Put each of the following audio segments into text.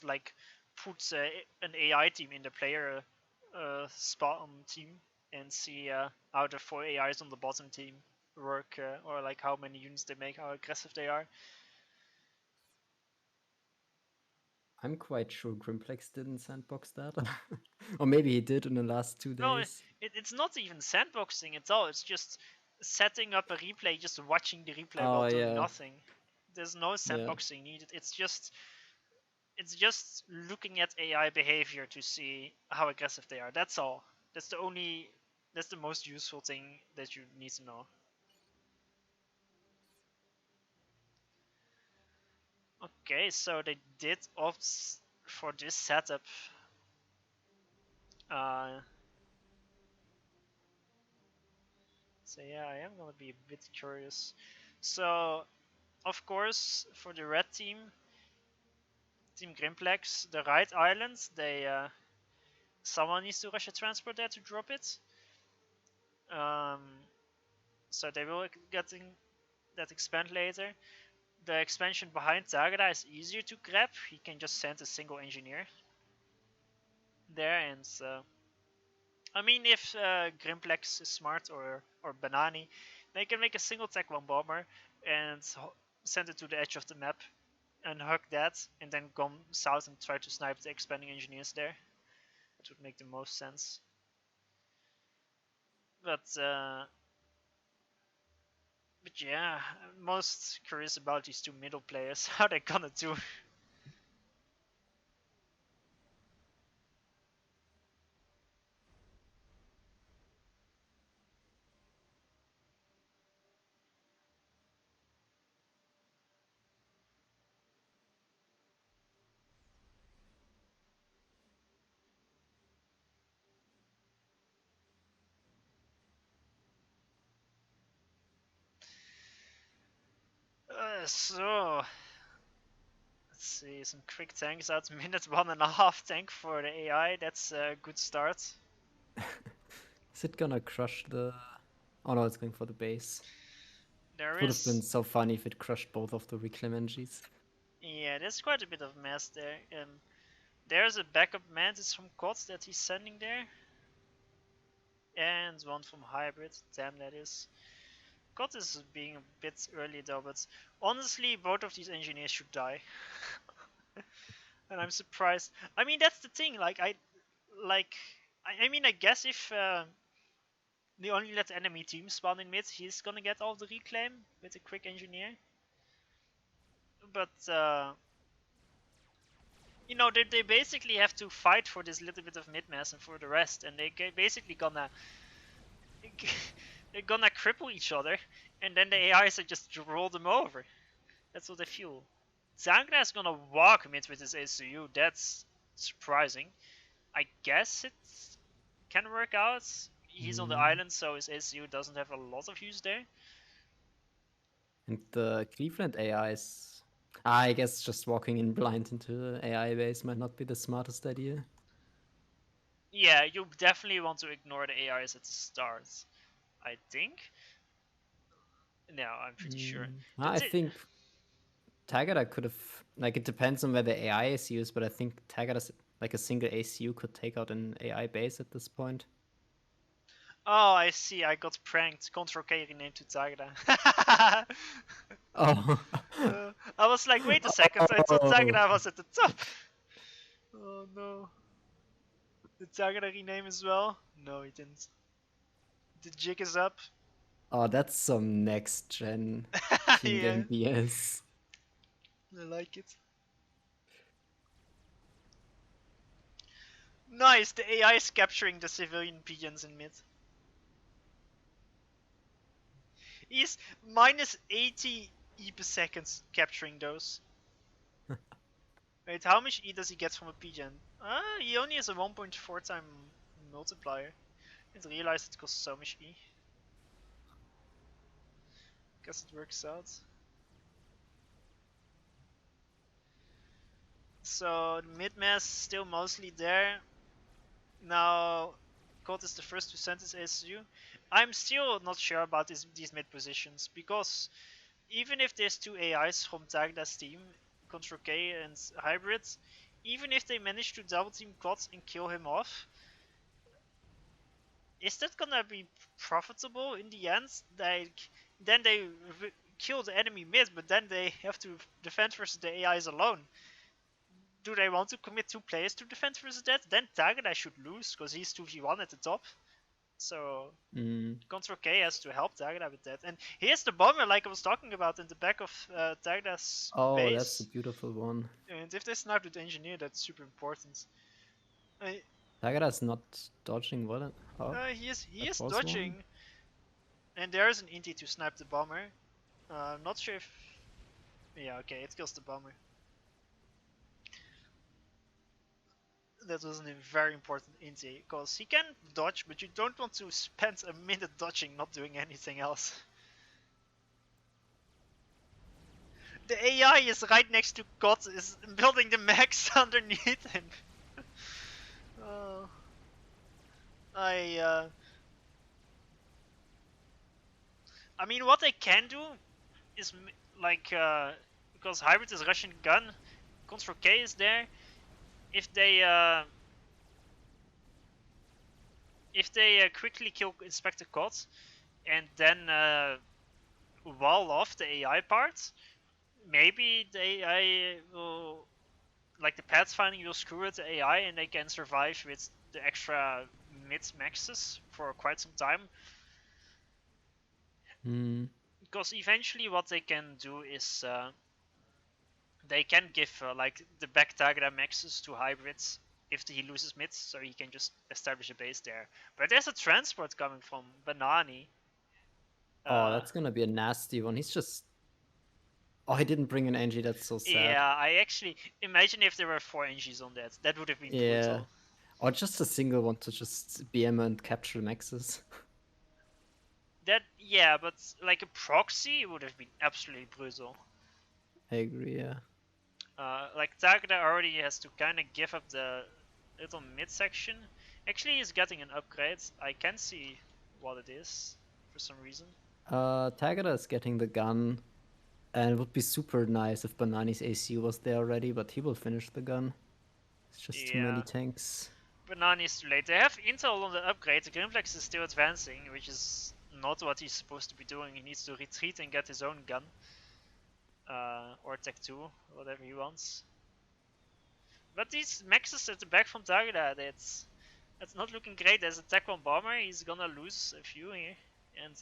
like put an AI team in the player spot team and see how the 4 AIs on the bottom team work, or like how many units they make, how aggressive they are. I'm quite sure Grimplex didn't sandbox that. Or maybe he did in the last 2 No, days. it's not even sandboxing at all. It's just setting up a replay, just watching the replay while Oh doing yeah. nothing. There's no Yeah. sandboxing needed. It's just looking at AI behavior to see how aggressive they are. That's all. That's the most useful thing that you need to know. Okay, so they did opt for this setup. So yeah, I am gonna be a bit curious. So of course, for the red team, Team Grimplex, the right island, they someone needs to rush a transport there to drop it. Um, so they will get that expand later. The expansion behind Tagada is easier to grab. He can just send a single engineer there, and I mean, if Grimplex is smart or Banani, they can make a single Tech 1 bomber and send it to the edge of the map and hug that, and then go south and try to snipe the expanding engineers there. That would make the most sense. But yeah, I'm most curious about these two middle players. How they gonna do? So let's see, some quick tanks out. Minute 1.5 tank for the AI. That's a good start. Is it gonna crush the... Oh no, it's going for the base. There It would have been is, so funny if it crushed both of the reclaim NGs. yeah, there's quite a bit of mess there. There's a backup mantis from COTS that he's sending there, and one from Hybrid. Damn, that is. COTS is being a bit early though, but honestly, both of these engineers should die. And I'm surprised. I mean, that's the thing. Like, I mean, I guess if they only let the enemy team spawn in mid, he's gonna get all the reclaim with a quick engineer. But you know, they basically have to fight for this little bit of mid mass and for the rest, and they basically gonna they're gonna cripple each other, and then the AIs are just roll them over. That's what they feel. Zangra is gonna walk mid with his ACU. That's surprising. I guess it can work out. He's on the island, so his ACU doesn't have a lot of use there. And the Cleveland AIs... I guess just walking in blind into the AI base might not be the smartest idea. Yeah, you definitely want to ignore the AIs at the start, I think. No, I'm pretty sure. I think Tagada could have... Like, it depends on where the AI is used, but I think Tagada, like a single ACU, could take out an AI base at this point. Oh, I see. I got pranked. Control K renamed to Tagada. Oh. I was like, wait a second. I thought Tagada was at the top. Oh no. Did Tagada rename as well? No, he didn't. The jig is up. Oh, that's some next gen team Yeah, game BS. I like it. Nice, the AI is capturing the civilian pigeons in mid. He's minus 80 E per second capturing those. Wait, how much E does he get from a pigeon? He only has a 1.4 time multiplier. I didn't realize it costs so much E. Guess it works out. So the mid mass still mostly there. Now Colt is the first to send his ASU. I'm still not sure about these mid positions, because even if there's two AIs from Tagada's team, Control K and Hybrid, even if they manage to double team Kots and kill him off, is that gonna be profitable in the end? Like, then they kill the enemy mid, but then they have to defend versus the AIs alone. Do they want to commit 2 players to defend versus that? Then Tagada should lose, because he's 2v1 at the top. So Control K has to help Tagada with that. And here's the bomber, like I was talking about, in the back of Tagada's base. Oh, that's a beautiful one. And if they snipe the engineer, that's super important. Tagada's not dodging what? He is dodging. One. And there's an Inti to snipe the bomber. I'm not sure if... Yeah, okay, it kills the bomber. That was a very important Inti, because he can dodge, but you don't want to spend a minute dodging, not doing anything else. The AI is right next to God, is building the max underneath him. I mean, what they can do is, like, because Hybrid is rushing gun, Control K is there. If they quickly kill Inspector Cod and then wall off the AI part, maybe the AI will, like the pathfinding will screw with the AI and they can survive with the extra mid maxes for quite some time. Because eventually what they can do is they can give like the back Tagada maxes to hybrids if he loses mid, so he can just establish a base there. But there's a transport coming from Banani. Oh, that's gonna be a nasty one. He's just... Oh, he didn't bring an NG, that's so sad. Yeah, I actually... Imagine if there were 4 NGs on that. That would have been brutal. Or just a single one to just BM and capture maxes. That, yeah, but like a proxy would have been absolutely brutal. I agree, yeah. Like Tagada already has to kind of give up the little mid section. Actually, he's getting an upgrade. I can see what it is for some reason. Tagada is getting the gun, and it would be super nice if Banani's ACU was there already, but he will finish the gun. It's just too many tanks. Banani's too late. They have intel on the upgrade. The Grimplex is still advancing, which is not what he's supposed to be doing. He needs to retreat and get his own gun. Or Tech 2, whatever he wants. But these maxes at the back from Tagada, that's not looking great. As a Tech 1 bomber, he's gonna lose a few here. And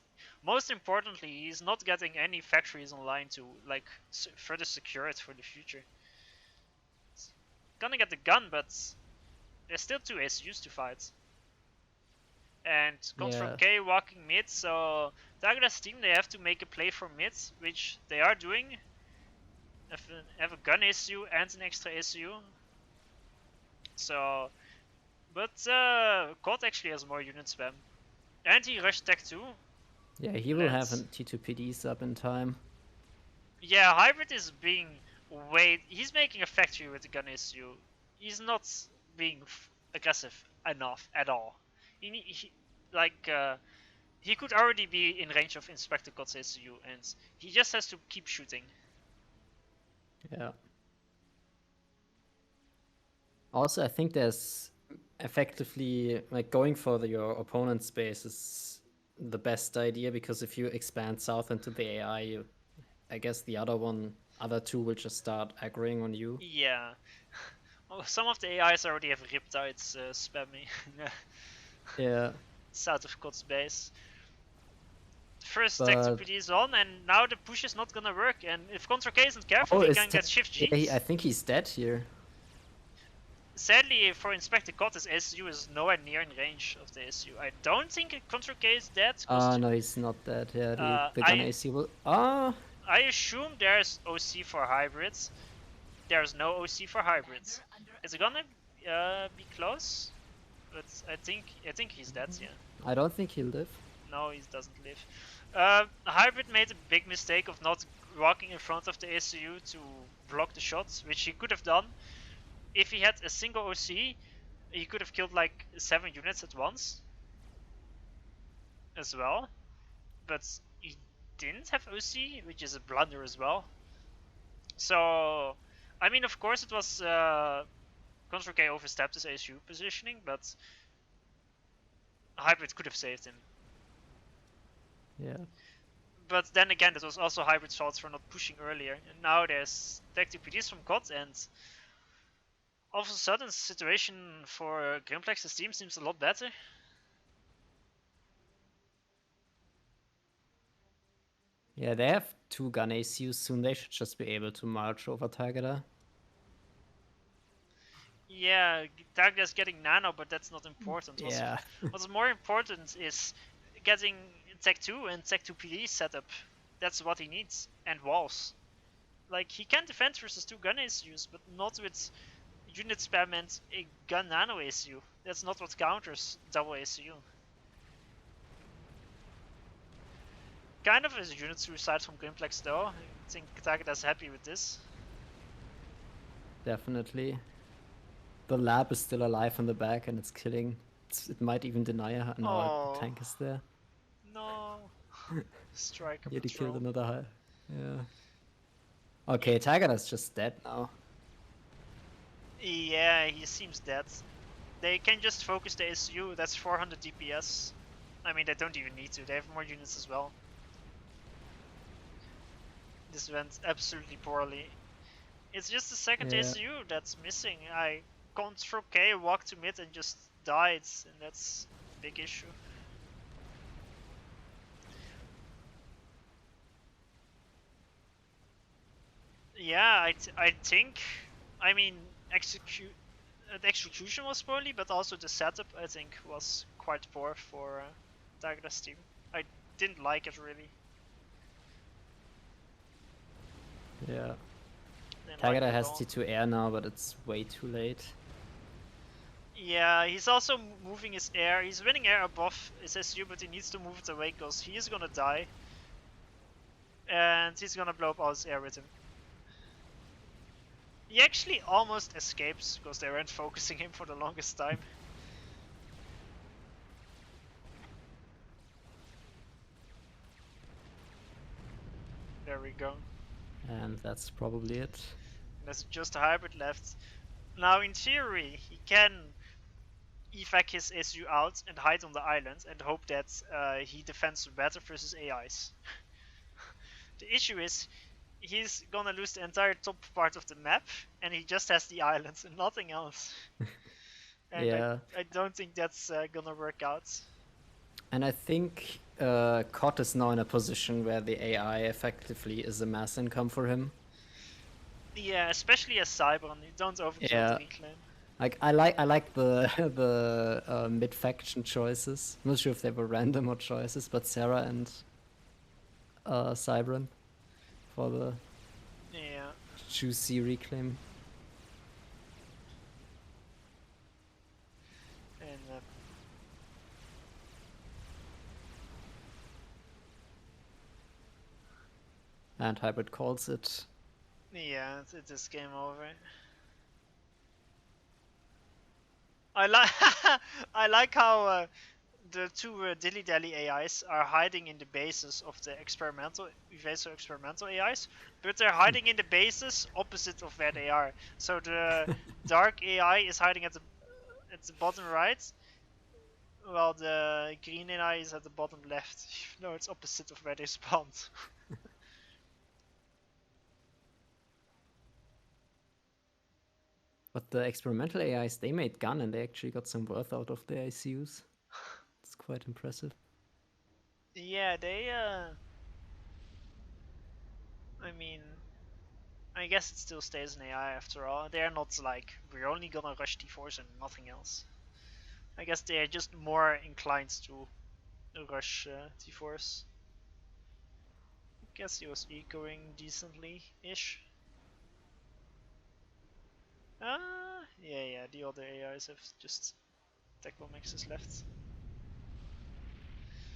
most importantly, he's not getting any factories online to like further secure it for the future. He's gonna get the gun, but there's still 2 SUs to fight. And Control K walking mid, so Tagada's team, they have to make a play for mid, which they are doing. Have a gun SU and an extra SU. So, but COD actually has more unit spam. And he rushed Tech 2. Yeah, he will have a T2PD sub in time. Yeah, Hybrid is being he's making a factory with the gun SU. He's not being aggressive enough at all. He could already be in range of Inspector Cod's SU, and he just has to keep shooting. Yeah. Also, I think there's effectively, like, going for your opponent's space is the best idea, because if you expand south into the AI, I guess the other two will just start aggroing on you. Yeah. Well, some of the AIs already have Riptides spamming. Yeah. South of Cod's base. First Tech 2PD is on, and now the push is not gonna work, and if Contra K isn't careful, he can get Shift G. Yeah, I think he's dead here. Sadly, for Inspector Cod, his SU is nowhere near in range of the SU. I don't think Contra K is dead. No, he's not dead. Yeah, the gun SU will... I assume there's OC for hybrids. There's no OC for hybrids. Is it gonna be close? But I think he's dead, yeah. I don't think he'll live. No, he doesn't live. Hybrid made a big mistake of not walking in front of the SU to block the shots, which he could have done. If he had a single OC, he could have killed like 7 units at once as well. But he didn't have OC, which is a blunder as well. So, I mean, of course it was Control K overstepped his ASU positioning, but Hybrid could have saved him. Yeah. But then again, that was also Hybrid's fault for not pushing earlier. And now there's tactic PDs from God, and all of a sudden the situation for Grimplex's team seems a lot better. Yeah, they have 2 gun ACUs soon. They should just be able to march over Tagada. Yeah, Tagada's getting nano, but that's not important. Yeah. What's more important is getting Tech 2 and Tech 2 PD set up. That's what he needs. And walls. Like, he can defend versus 2 gun ACUs, but not with unit spam and a gun nano ACU. That's not what counters double ACU. Kind of a unit suicide from Grimplex though. I think Tagada's happy with this. Definitely. The lab is still alive in the back and it's killing. It might even deny her. No, the tank is there. No. Striker Yeah, he patrol. killed another high. Yeah. Okay, Tagada's just dead now. Yeah, he seems dead. They can just focus the SU, that's 400 DPS. I mean, they don't even need to, they have more units as well. This went absolutely poorly. It's just the second SU that's missing. I Control K walked to mid and just died, and that's a big issue. Yeah, I think, I mean, the execution was poorly, but also the setup I think was quite poor for Tagada's team. I didn't like it really. Yeah. Tagada has T2 air now, but it's way too late. Yeah, he's also moving his air. He's winning air above his SU, but he needs to move it away because he is gonna die. And he's gonna blow up all his air with him. He actually almost escapes because they weren't focusing him for the longest time. There we go. And that's probably it. There's just a hybrid left. Now in theory, he can evac his SU out and hide on the island and hope that he defends better versus AIs. The issue is, he's gonna lose the entire top part of the map and he just has the islands and nothing else. And yeah. I don't think that's gonna work out. And I think COD is now in a position where the AI effectively is a mass income for him. Yeah, especially as Cybron, you don't overkill the reclaim. Like I like the mid faction choices. I'm not sure if they were random or choices, but Sarah and Cybron for the juicy reclaim. And Hybrid calls it. Yeah, it is game over. I like how the two dilly dally AIs are hiding in the bases of the experimental AIs, but they're hiding in the bases opposite of where they are. So the dark AI is hiding at the bottom right, while the green AI is at the bottom left. Even though it's opposite of where they spawned. But the experimental AIs, they made gun and they actually got some worth out of their ICUs. It's quite impressive. Yeah, they I mean, I guess it still stays an AI after all. They're not like, we're only gonna rush T4s and nothing else. I guess they're just more inclined to rush T4s. I guess he was ecoing decently-ish. Yeah, the other AIs have just tech bombexes left.